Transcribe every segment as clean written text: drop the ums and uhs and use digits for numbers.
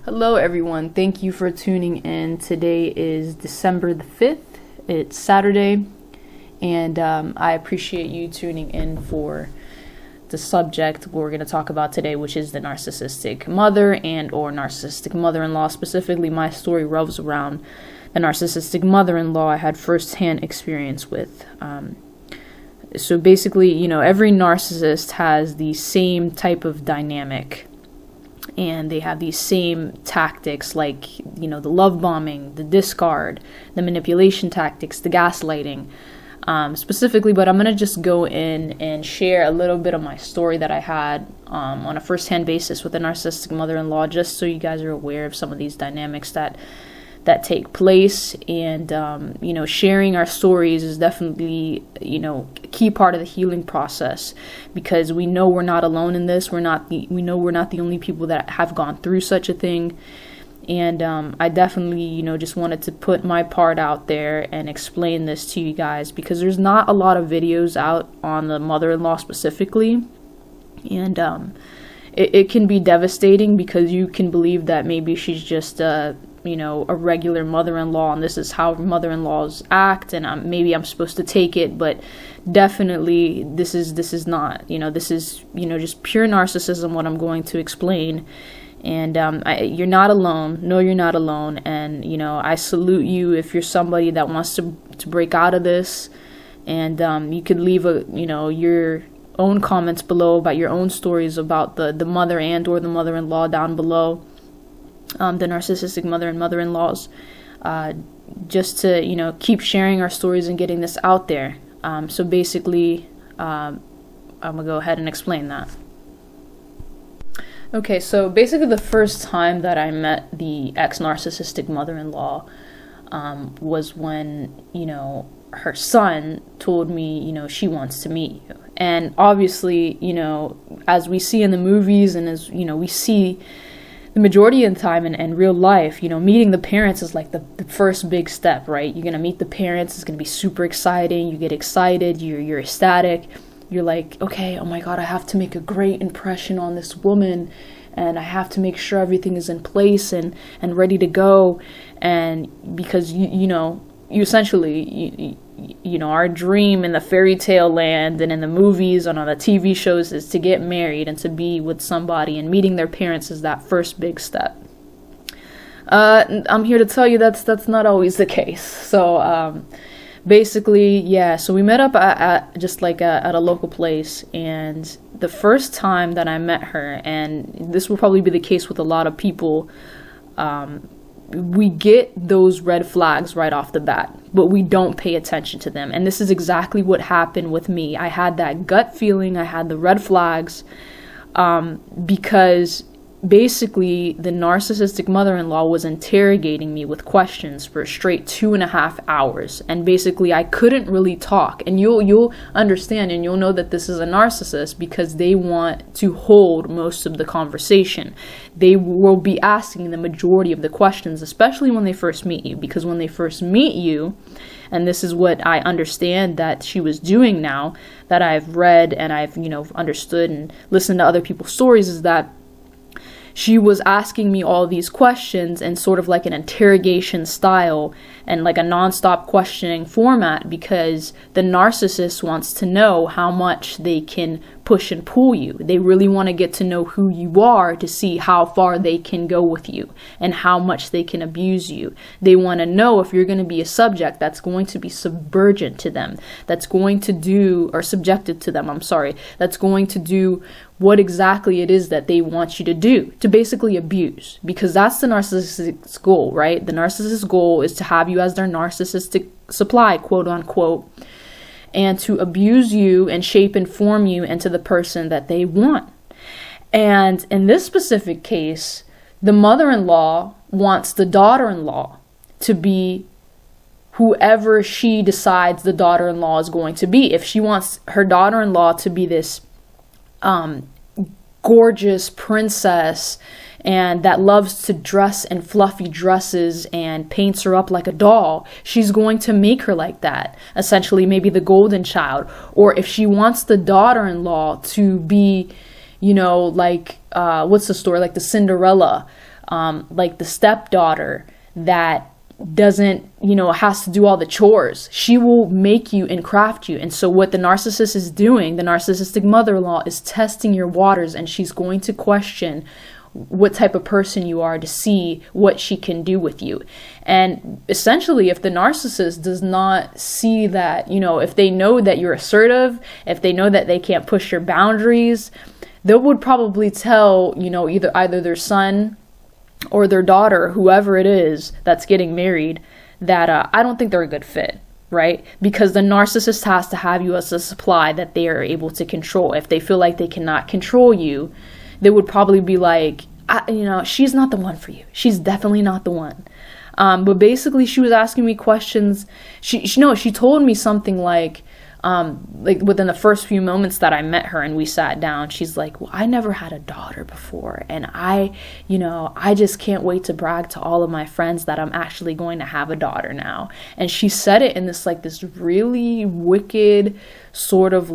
Hello everyone, thank you for tuning in. Today is December the 5th, it's Saturday, and I appreciate you tuning in for the subject we're going to talk about today, which is the narcissistic mother and or narcissistic mother-in-law. Specifically, my story revolves around the narcissistic mother-in-law I had first-hand experience with. So basically, every narcissist has the same type of dynamic. And they have these same tactics like, the love bombing, the discard, the manipulation tactics, the gaslighting, specifically. But I'm going to just go in and share a little bit of my story that I had on a first-hand basis with a narcissistic mother-in-law, just so you guys are aware of some of these dynamics that take place. And, sharing our stories is definitely, a key part of the healing process, because we know we're not alone in this. We know we're not the only people that have gone through such a thing. And I definitely, just wanted to put my part out there and explain this to you guys, because there's not a lot of videos out on the mother-in-law specifically. And it can be devastating, because you can believe that maybe she's just a regular mother-in-law, and this is how mother-in-laws act, and maybe I'm supposed to take it. But definitely this is not, this is, just pure narcissism, what I'm going to explain. And you're not alone. No, you're not alone. And, I salute you if you're somebody that wants to break out of this. And you could leave your own comments below about your own stories about the mother and or the mother-in-law down below. The narcissistic mother and mother-in-laws, just to, keep sharing our stories and getting this out there. So basically, I'm going to go ahead and explain that. Okay, so basically the first time that I met the ex-narcissistic mother-in-law was when, her son told me, she wants to meet you. And obviously, as we see in the movies and as, we see the majority of the time in real life, meeting the parents is like the first big step, right? You're going to meet the parents. It's going to be super exciting. You get excited. You're ecstatic. You're like, okay, oh my God, I have to make a great impression on this woman, and I have to make sure everything is in place and ready to go. And because, you essentially, our dream in the fairy tale land and in the movies and on the TV shows is to get married and to be with somebody, and meeting their parents is that first big step. I'm here to tell you that's not always the case. So basically, yeah, so we met up at a local place, and the first time that I met her, and this will probably be the case with a lot of people, we get those red flags right off the bat, but we don't pay attention to them. And this is exactly what happened with me. I had that gut feeling, I had the red flags, because basically the narcissistic mother-in-law was interrogating me with questions for a straight 2.5 hours. And basically I couldn't really talk. And you'll understand, and you'll know that this is a narcissist, because they want to hold most of the conversation. They will be asking the majority of the questions, especially when they first meet you, because when they first meet you, and this is what I understand that she was doing now, that I've read and I've, understood and listened to other people's stories, is that she was asking me all these questions in sort of like an interrogation style and like a nonstop questioning format, because the narcissist wants to know how much they can push and pull you. They really want to get to know who you are to see how far they can go with you and how much they can abuse you. They want to know if you're going to be a subject that's going to be subservient to them, that's going to do, or subjected to them, that's going to do what exactly it is that they want you to do, to basically abuse, because that's the narcissist's goal, right? The narcissist's goal is to have you as their narcissistic supply, quote unquote, and to abuse you and shape and form you into the person that they want. And in this specific case, the mother-in-law wants the daughter-in-law to be whoever she decides the daughter-in-law is going to be. If she wants her daughter-in-law to be this gorgeous princess and that loves to dress in fluffy dresses and paints her up like a doll, she's going to make her like that. Essentially, maybe the golden child. Or if she wants the daughter-in-law to be, what's the story? Like the Cinderella, like the stepdaughter that doesn't, has to do all the chores. She will make you and craft you. And so what the narcissist is doing, the narcissistic mother-in-law, is testing your waters, and she's going to question what type of person you are to see what she can do with you. And essentially, if the narcissist does not see that, if they know that you're assertive, if they know that they can't push your boundaries, they would probably tell, either their son or their daughter, whoever it is that's getting married, that I don't think they're a good fit, right? Because the narcissist has to have you as a supply that they are able to control. If they feel like they cannot control you, they would probably be like, she's not the one for you. She's definitely not the one. But basically, she was asking me questions. She told me something like within the first few moments that I met her and we sat down, she's like, well, I never had a daughter before. And I just can't wait to brag to all of my friends that I'm actually going to have a daughter now. And she said it in this really wicked sort of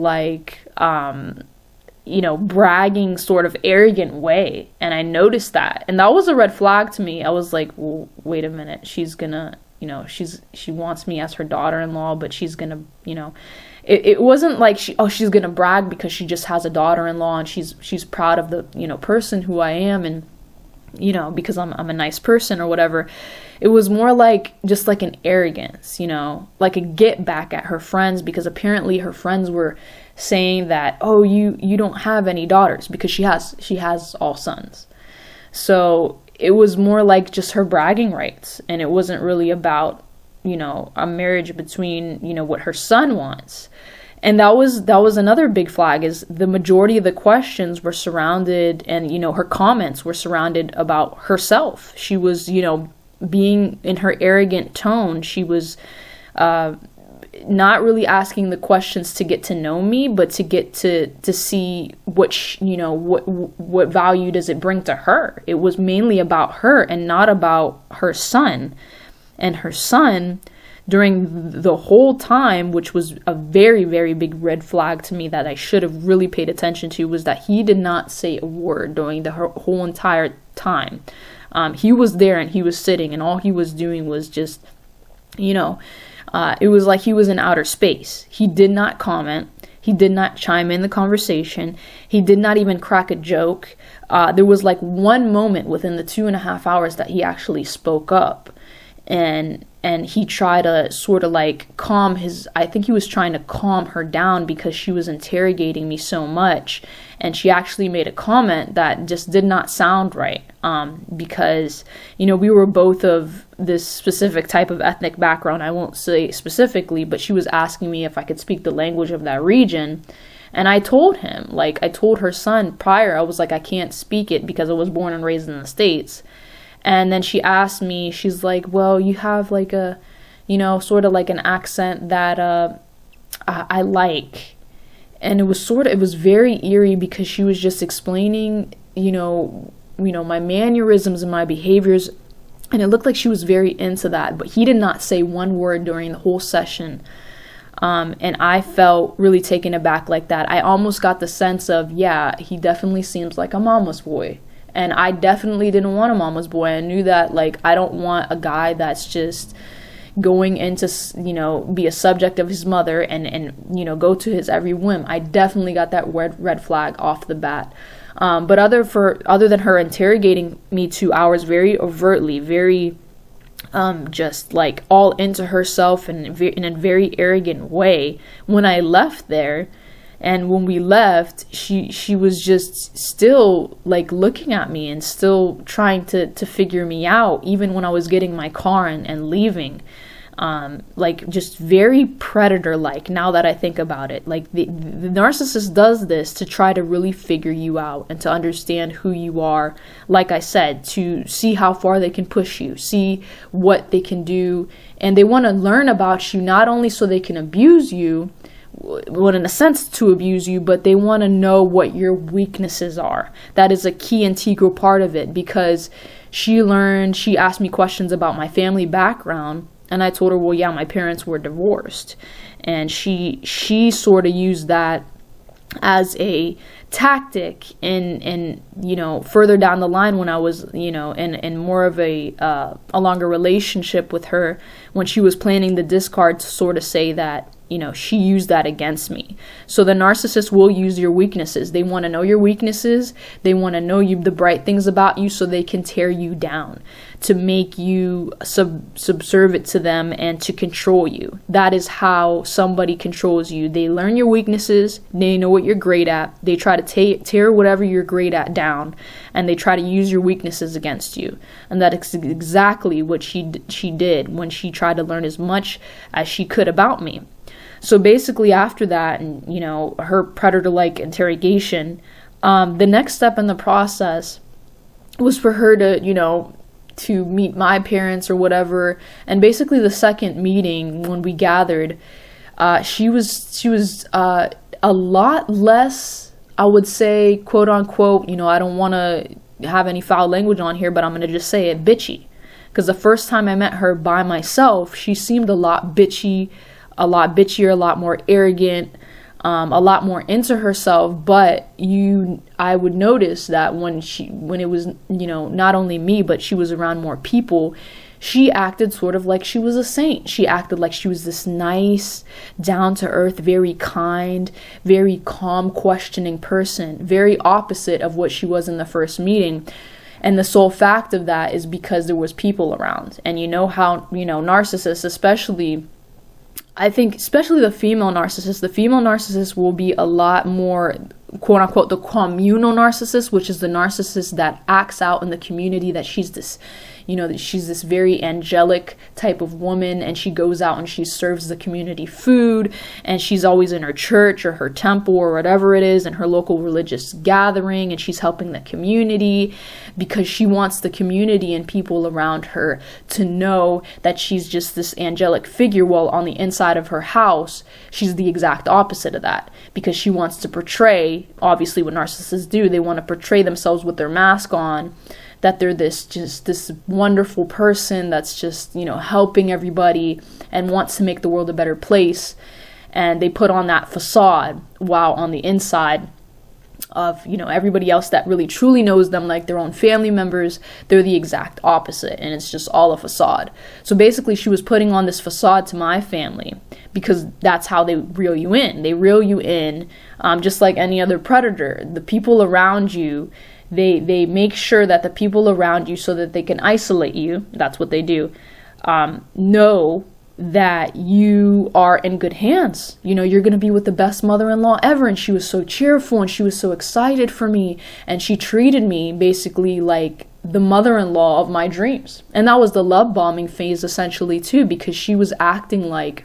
bragging sort of arrogant way. And I noticed that. And that was a red flag to me. I was like, well, wait a minute. She's gonna, she wants me as her daughter-in-law, but she's gonna, it wasn't like she's gonna brag because she just has a daughter-in-law and she's proud of the, person who I am, and, because I'm a nice person or whatever. It was more like just like an arrogance, like a get back at her friends, because apparently her friends were saying that, oh, you don't have any daughters, because she has all sons. So it was more like just her bragging rights, and it wasn't really about, a marriage between, what her son wants. And that was another big flag, is the majority of the questions were surrounded, and, her comments were surrounded about herself. She was, being in her arrogant tone, she was not really asking the questions to get to know me, but to get to see what what value does it bring to her. It was mainly about her and not about her son. And her son, during the whole time, which was a very, very big red flag to me that I should have really paid attention to, was that he did not say a word during the whole entire time. He was there and he was sitting, and all he was doing was just, it was like he was in outer space. He did not comment. He did not chime in the conversation. He did not even crack a joke. There was one moment within the 2.5 hours that he actually spoke up. And he tried to sort of I think he was trying to calm her down because she was interrogating me so much. And she actually made a comment that just did not sound right. Because, we were both of this specific type of ethnic background. I won't say specifically, but she was asking me if I could speak the language of that region. And I told him, I told her son prior, I was like, I can't speak it because I was born and raised in the States. And then she asked me, she's like, well, you have sort of an accent that I like. And it was very eerie because she was just explaining, my mannerisms and my behaviors. And it looked like she was very into that, but he did not say one word during the whole session. And I felt really taken aback like that. I almost got the sense of, yeah, he definitely seems like a mama's boy. And I definitely didn't want a mama's boy. I knew that, I don't want a guy that's just going into, be a subject of his mother and go to his every whim. I definitely got that red flag off the bat. But other than her interrogating me 2 hours very overtly, very just all into herself and in a very arrogant way, when I left there, and when we left, she was just still looking at me and still trying to figure me out, even when I was getting my car and leaving. Just very predator-like, now that I think about it. The narcissist does this to try to really figure you out and to understand who you are, like I said, to see how far they can push you, see what they can do. And they want to learn about you, not only so they can abuse you, well, in a sense to abuse you, but they want to know what your weaknesses are. That is a key integral part of it, because she asked me questions about my family background, and I told her, well, yeah, my parents were divorced. And she sort of used that as a tactic in further down the line when I was in more of a longer relationship with her, when she was planning the discard, to sort of say that she used that against me. So the narcissist will use your weaknesses. They want to know your weaknesses. They want to know the bright things about you, so they can tear you down, to make you subservient to them and to control you. That is how somebody controls you. They learn your weaknesses. They know what you're great at. They try to tear whatever you're great at down, and they try to use your weaknesses against you. And that is exactly what she did when she tried to learn as much as she could about me. So basically after that, and her predator-like interrogation, the next step in the process was for her to meet my parents or whatever. And basically the second meeting, when we gathered, she was a lot less, I would say, quote unquote, I don't want to have any foul language on here, but I'm going to just say it, bitchy. Because the first time I met her by myself, she seemed a lot bitchier, a lot more arrogant, a lot more into herself. But I would notice that when it was, not only me, but she was around more people, she acted sort of like she was a saint. She acted like she was this nice, down-to-earth, very kind, very calm, questioning person, very opposite of what she was in the first meeting. And the sole fact of that is because there was people around. And how, narcissists, especially the female narcissist will be a lot more, quote unquote, the communal narcissist, which is the narcissist that acts out in the community that she's this, that she's this very angelic type of woman, and she goes out and she serves the community food, and she's always in her church or her temple or whatever it is, in her local religious gathering, and she's helping the community because she wants the community and people around her to know that she's just this angelic figure, while on the inside of her house, she's the exact opposite of that, because she wants to portray, obviously what narcissists do, they want to portray themselves with their mask on, that they're this wonderful person that's just, helping everybody and wants to make the world a better place. And they put on that facade, while on the inside of, everybody else that really truly knows them, like their own family members, they're the exact opposite, and it's just all a facade. So basically she was putting on this facade to my family, because that's how they reel you in. They reel you in, just like any other predator. The people around you, they make sure that the people around you, so that they can isolate you, that's what they do, know that you are in good hands. You're going to be with the best mother-in-law ever. And she was so cheerful, and she was so excited for me, and she treated me basically like the mother-in-law of my dreams. And that was the love bombing phase essentially too, because she was acting like,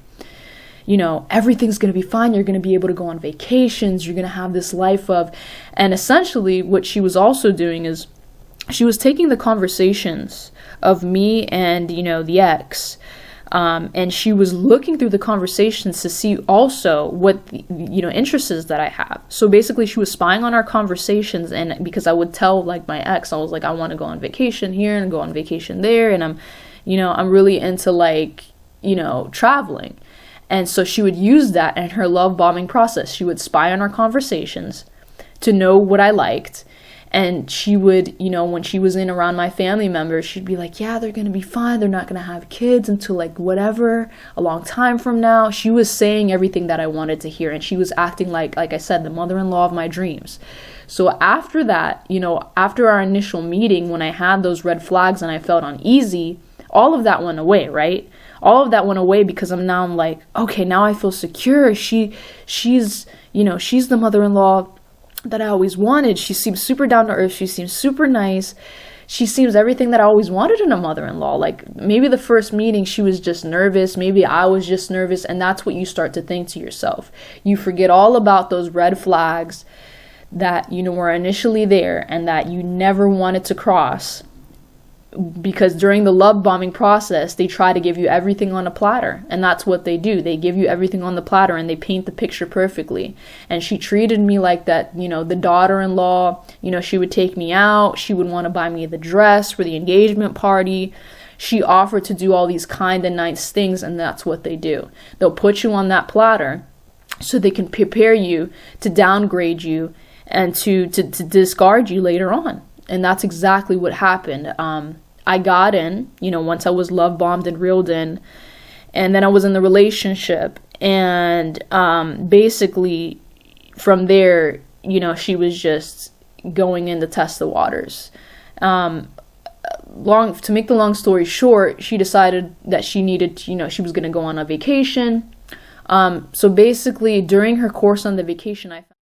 everything's going to be fine. You're going to be able to go on vacations. You're going to have this life of, and essentially what she was also doing is she was taking the conversations of me and, the ex, and she was looking through the conversations to see also what the, interests that I have. So basically she was spying on our conversations, and because I would tell like my ex, I was like, I want to go on vacation here and go on vacation there. And I'm really into like, traveling. And so she would use that in her love bombing process. She would spy on our conversations to know what I liked. And she would, when she was in around my family members, she'd be like, yeah, they're going to be fine. They're not going to have kids until like whatever, a long time from now. She was saying everything that I wanted to hear. And she was acting like I said, the mother-in-law of my dreams. So after that, after our initial meeting, when I had those red flags and I felt uneasy, all of that went away, right? All of that went away because I'm like, okay, now I feel secure. She's the mother-in-law that I always wanted. She seems super down to earth. She seems super nice. She seems everything that I always wanted in a mother-in-law. Like maybe the first meeting she was just nervous. Maybe I was just nervous. And that's what you start to think to yourself. You forget all about those red flags that, were initially there and that you never wanted to cross. Because during the love bombing process, they try to give you everything on a platter. And that's what they do. They give you everything on the platter and they paint the picture perfectly. And she treated me like that, the daughter-in-law, she would take me out. She would want to buy me the dress for the engagement party. She offered to do all these kind and nice things, and that's what they do. They'll put you on that platter so they can prepare you to downgrade you and to discard you later on. And that's exactly what happened. I got in, once I was love bombed and reeled in, and then I was in the relationship, and basically from there, she was just going in to test the waters. To make the long story short, she decided that she needed, she was going to go on a vacation. So basically during her course on the vacation, I found